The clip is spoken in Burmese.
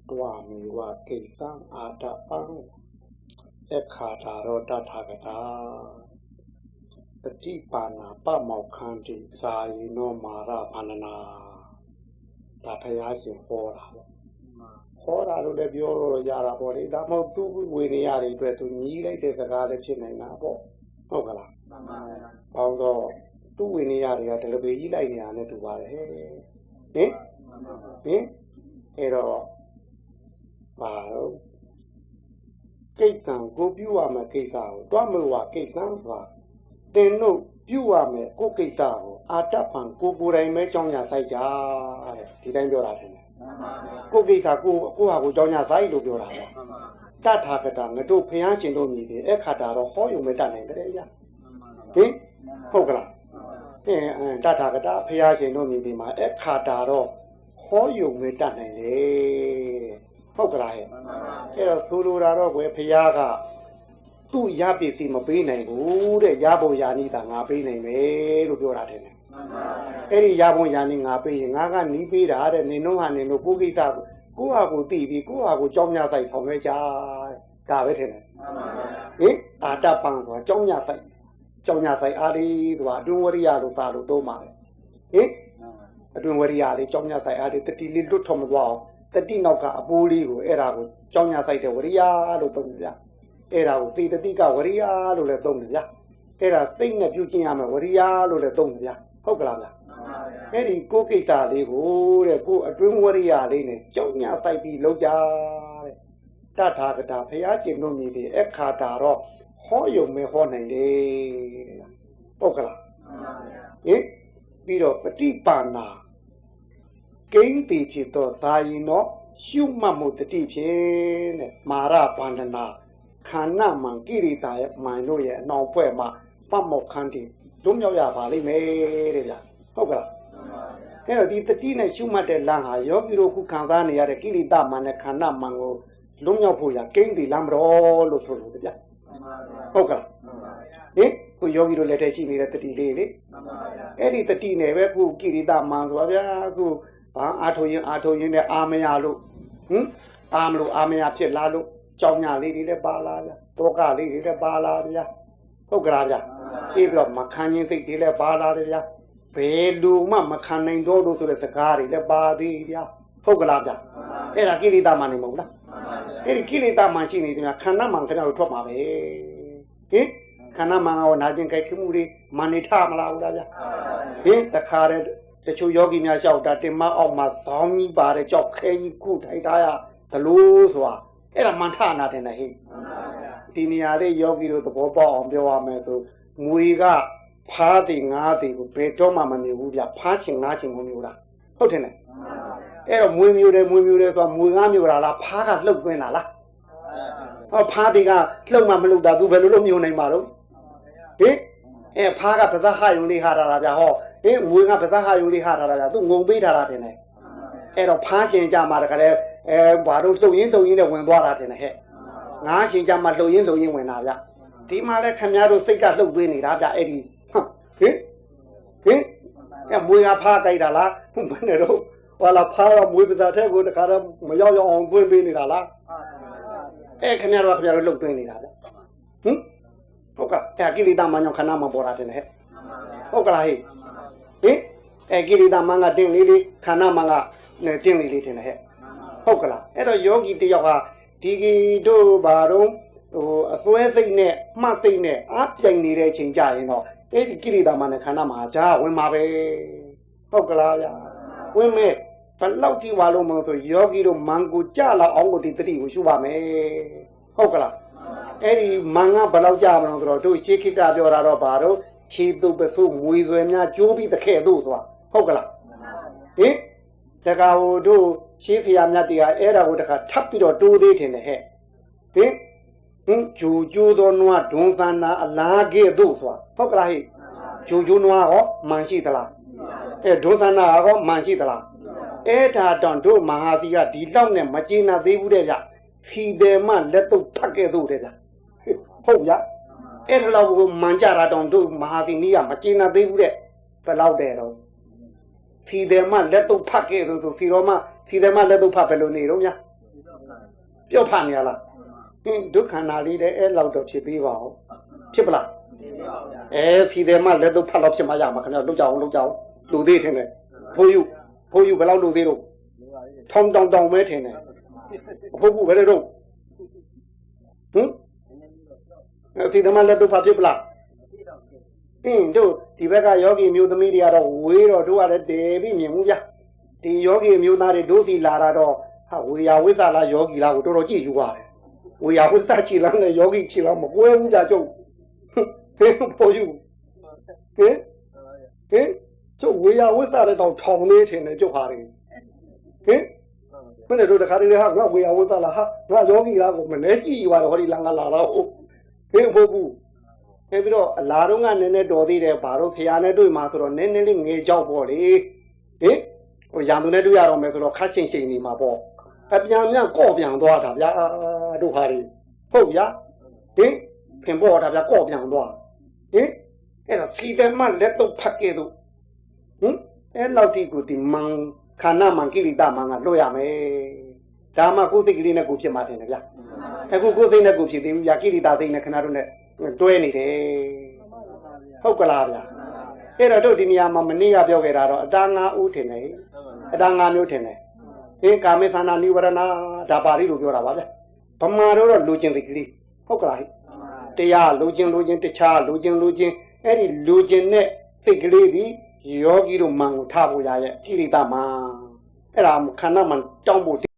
Dua miwa kisang ada pang ekhataro tathagata Patipana pamokhanti sayino mara panana Tathayasi hora Hora lo le biolo yara bori da mo tu wini yari dwe tu ni lai de saka le phit nain da poဟုတ်ကလားပေါင်းတော့သူ့ဝိနည်းတွေကတလပေကြီးလိုက်နေတာနဲ့တူပါတယ်ဟင်အဲ့တော့ပါတော့ကိစ္စံကိုပြုရမယ်ကိစ္စကိုတွားမလို့ကိစ္စံဆိုတာတင်တို့ပြုရမယ်ကိုကိစ္စကိုအာတပံကိုယ်တိုင်ပဲကြောင်းရဆိုင်ကြတဲ့ဒီတိုင်းပြောတာတယ်ကိုကိစ္စကိုဟာကိုကြောင်းရဆိုင်လို့ပြောတာပေါ့တထာဂတာငါတို့ဖျားရှင်တို့မြည်တယ်အခါတာတော့ဟောယုံမတတ်နိုင်တယ်ဗျာဟင်ဟုတ်ကလားတထာဂတာဖျားရှင်တို့မြည်ဒီမှာအခါတာတော့ဟောယုံမတတ်နိုင်တယ်ဟုတ်ကလားဟဲ့အဲ့တော့ဆိုလိုတာတော့ကွယ်ဖျားကသူ့ရပစ္စည်းမပေးနိုင်ဘူးတဲ့ရဖို့ရာနိတာငါပေးနိုင်မယ်လို့ပြောတာတယ်အဲ့ဒီရဖို့ရာနိငါပေးရင်ငါကနီးပေးတာတဲ့နင်တို့ဟာနင်တို့ကိုကိစ္စကိုဟာကိုသိပြီးကိုဟာကိုကြောင်းညဆိုင်ဆောင်ရွက်ကြဒါပဲထင်တယ်ဟင်အာတပံဆိုတာကြောင်းညဆိုင်အာဒီဆိုတာအတွင်းဝရိယလို့သာလို့သုံးပါတယ်ဟင်အတွင်းဝရိယလေးကြောင်းညဆိုင်အာဒီတတိလေးလွတ်ထော်မသွားအောင်တတိနောက်ကအပိုးလေးကိုအဲ့ဒါကိုကြောင်းညဆိုင်တဲ့ဝရိယလို့သုံးကြအဲ့ဒါကိုသေတတိကဝရိယလို့လည်းသုံးတယ်ဗျအဲ့ဒါသိနဲ့ပြုကျင့်ရမယ်ဝရိယလို့လည်းသုံးတယ်ဗျဟုတ်ကလားဗျအဲ့ဒီကိုကိစ္စလေးကိုတဲ့ကိုအတွင်းဝရိယလေးနဲ့ကြောင်းညတိုက်ပြီးလောက်ကြတဲ့တထာဂတာဘုရားရှင်တို့မြည်တယ်အခါတာတော့ဟောယုံမဲဟောနိုင်တယ်တဲ့ဟုတ်ကလားဟင်ပြီးတော့ပฏิပါဏာကိန်းတိဖြစ်တော့သာရင်တော့ရှုမှတ်မှုတတိဖြစ်တဲ့မာရဗန္ဒနာခန္ဓာမှန်ကိရိတာရဲ့မှန်လို့ရဲ့အနောက်ဖွဲ့မှာပတ်မောက်ခန်းတည်လွတ်မြောက်ရပါလိမ့်မယ်တဲ့ဗျာဟုတ်ကလားအဲ့တော့ဒီတတိနဲ့ရှုမှတ်တဲ့လမ်းဟာယောဂီတို့ခုခံစားနေရတဲ့ကိရိတာမှန်နဲ့ခန္ဓာမှန်ကိုလွတ်မြောက်ဖို့ရကိန်းတည်လမ်းမတော်လို့ဆိုလို့ဗျာဟုတ်ကလားဟင်ခုယောဂီတို့လက်ထက်ရှိနေတဲ့တတိလေးလေအဲ့ဒီတတိနဲ့ပဲခုကိရိတာမှန်ဆိုဗျာခုဘာအာထုံရင်နဲ့အာမရလို့အာမလို့အာမရဖြစ်လာလို့ကြောင်းညာလေးတွေလည်းပါလာဗျာတောကလေးတွေလည်းပါလာဗျာဟုတ်ကလားဗျာပြီးပြီးတော့မခံရင်စိတ်တွေလည်းပါလာတယ်ဗျာဘယ်လူမှမခံနိုင်တော့လို့ဆိုတဲ့စကားတွေလည်းပါသေးဗျာဟုတ်ကလားဗျာအဲ့ဒါကိလေသာမှန်နေမဟုတ်လားအဲ့ဒီကိလေသာမှန်ရှိနေတယ်ဗျာခန္ဓာမှန်ခဏတော့ထွက်မှာပဲဟင်ခန္ဓာမှန်ကနာကျင်ကြိုက်ခမှုတွေမှန်နေထမလားဟုတ်လားဗျာဟင်တခါတည်းတချို့ယောဂီများလျှောက်တာတင်မအောက်မှာဇောင်းကြီးပါတဲ့ကြောက်ခဲကြီးခုထိုင်ထားရသလိုဆိုတာအဲ့ဒါမှန်ထနာတယ်နဲ့ဟိဒီနေရာလေးယောဂီတို့သဘောပေါက်အောင်ပြောရမယ်ဆိုငွေကဖားတယ်ငားတယ်ကိုဘယ်တော့မှမနေဘူးဗျဖားချင်ငားချင်မမျိုးလားဟုတ်တယ်နဲ့အဲ့တော့မွေမျိုးတယ်ဆိုတာမွေငားမျိုးလားဖားကလှုပ်သွင်းလာလားဟောဖားတယ်ကလှုပ်မှမလှုပ်တာသူဘယ်လိုလုပ်မျိုးနိုင်မှာတော့ဟင်အဲ့ဖားကပဇဟယုံလေးဟာတာဗျဟောဟင်ငွေကပဇဟယုံလေးဟာတာဗျသူငုံပေးထားတာတင်တယ်အဲ့တော့ဖားရှင်ကြမှာတခါတည်းဘာလို့လှုပ်ရင်းနဲ့ဝင်သွားတာတင်တယ်ဟဲ့ငါးရှင်ကြမှာလှုပ်ရင်းဝင်တာဗျဒီမှာလဲခင်ဗျားတို့စိတ်ကလှုပ်သွင်းနေတာဗျအဲ့ဒီဟင်အဲ့မွေကဖားကြိုက်တာလားဘယ်နဲ့တော့ဟာလာဖားကမွေပဇာထဲကိုတခါတော့မရောက်အောင်သွင်းပေးနေတာလားအဲ့ခင်ဗျားတို့လှုပ်သွင်းနေတာဗျဟုတ်ကဲ့အဲ့ကိလေသာမှန်ကြောင့်ခန္ဓာမှပေါ်တာတင်တယ်ဟဲ့ဟုတ်ကလားဟဲ့အဲ့ကိလေသာမှန်ကတင်းလေးခန္ဓာမှန်ကတင်းလေးတင်တယ်ဟဲ့ဟုတ်ကလားအဲ့တော့ယောဂီတယောက်ဟာဒီတို့ဘာတော့အစွဲစိတ်နဲ့မှတ်စိတ်နဲ့အားပြိုင်နေတဲ့အချိန်ကြရင်တော့အဲ့ဒီကိရိတာမှနဲ့ခန္ဓာမှာဂျာဝင်မှာပဲဟုတ်ကလားဗျာဝင်မဲ့ဘလောက်ကြည့်ပါလို့မလို့ဆိုယောဂီတို့မန်ကိုကြလောက်အောင်ကိုဒီတတိကိုရှုပါမယ်ဟုတ်ကလားအဲ့ဒီမန်ကဘလောက်ကြမလို့ဆိုတော့တို့ရှေးခိတ္တပြောတာတော့ဘာတော့ခြေတုပ်ပစိုးမွေဆွဲများကျိုးပြီးတစ်ခဲ့တို့ဆိုတာဟုတ်ကလားဟင်တကာဟိုတို့ရှေးဖျားမြတ်တွေကအဲ့ဒါကိုတခါထပ်ပြီးတော့တိုးသေးတယ်ဟဲ့ဟင်ဂျူဂျူသောနွားဒွန်သနာအလားကဲ့သို့ဆိုတာဟုတ်ကလားဟဲ့ဂျူနွားဟောမှန်ရှိသလားဒွန်သနာဟောမှန်ရှိသလားအဲ့ဒါတောင်တို့မဟာသီကဒီလောက်နဲ့မကျေနပ်သေးဘူးတဲ့ဗျဖီတယ်မှလက်တော့ဖတ်ကဲ့သို့တဲ့ဗျဟုတ်ဗျအဲ့ဒါလောက်ကိုမှန်ကြတာတောင်တို့မဟာသီနီးကမကျေနပ်သေးဘူးတဲ့ဘယ်လောက်တဲ့တော့ဖီတယ်မှလက်တော့ဖတ်ကဲ့သို့ဆိုစီတော်မှလက်တော့ဖတ်ဘယ်လိုနေတော့ဗျ ပြောဖတ်နေရလားဒုက္ခနာလေးတဲ့အဲ့လောက်တော့ဖြစ်ပေးပါဦးဖြစ်ပလားစီတယ်မှလက်တော့ဖတ်တော့ဖြစ်မှရမှာခင်ဗျာလုပ်ကြအောင်လူသေးထင်တယ်ဖိုးယူဘယ်လောက်လူသေးတော့ထောင်းတောင်ပဲထင်တယ်အဖို့ဘယ်လိုတော့စီတယ်မှလက်တော့ဖတ်ဖြစ်ပလားတို့ဒီဘက်ကယောဂီမျိုးသမီးတွေကတော့ဝေးတော့တို့ကလည်းတဲပြီးမြင်မှုဗျာဒီယောဂီမျိုးသားတွေတို့စီလာတာတော့ဟာဝေယဝိဇ္ဇာလားယောဂီလားကိုတော်တော်ကြည့်ယူပါတယ်ဝေယဝိဇ္ဇာချီလားနဲ့ယောဂီချီလားမကွဲဘူးကြကျုပ်ဖိုးယူကျုပ်ဝေယဝိဇ္ဇာလည်းတော့ထောင်နေထင်တယ်ကျုပ်ဟာတွေမင်းတို့တခါတည်းဟာငါဝေယဝိဇ္ဇာလားဟာငါယောဂီလားကိုမနေကြည့်ယူပါတော့ဟောဒီလာငါလာတော့ဖို့ဘူးပြီးတော့အလားတော့ကနည်းနည်းတော်သေးတယ်ဘာလို့ဆရာနဲ့တွေ့မှာဆိုတော့နည်းနည်းလေးငေကြောက်ပေါ့လေဟိုရန်သူနဲ့တွေ့ရတော့မယ်ဆိုတော့ခတ်ရှိန်နေမှာပေါ့အပြန်ကော့ပြန်သွားတာဗျာတို့ဟာတွေဟုတ်ဗျာဖင်ပေါ်တာဗျာကော့ပြန်သွားအဲ့တော့စီတယ်မှလက်တော့ဖတ်ခဲ့တော့အဲ့လောက်ဒီကိုဒီမန်ခန္ဓာမန်ကိလေသာမန်ကလွတ်ရမယ်ဒါမှကိုယ်စိတ်ကလေးနဲ့ကိုဖြစ်မှာတယ်ဗျာအခုကိုယ်စိတ်နဲ့ကိုဖြစ်သေးဘူးဗျာကိလေသာစိတ်နဲ့ခဏတို့နဲ့တွဲနေတယ်ဟုတ်ကလားဗျာအဲ့တော့တို့ဒီနေရာမှာမနေ့ကပြောခဲ့တာတော့အတား၅ဦးထင်တယ်အတား၅မျိုးထင်တယ်ကာမေသနာနိဝရဏဒါပါဠိလိုပြောတာပါဗျာဗမာတို့တော့လူကျင်စိတ်ကလေးဟုတ်ကလားတရားလူကျင်တခြားလူကျင်အဲ့ဒီလူကျင်တဲ့စိတ်ကလေးဒီယောဂီတို့မန်ကိုထားဖို့ရရဲ့ကိရိတာမန်အဲ့ဒါခန္ဓာမန်တောင်းဖို့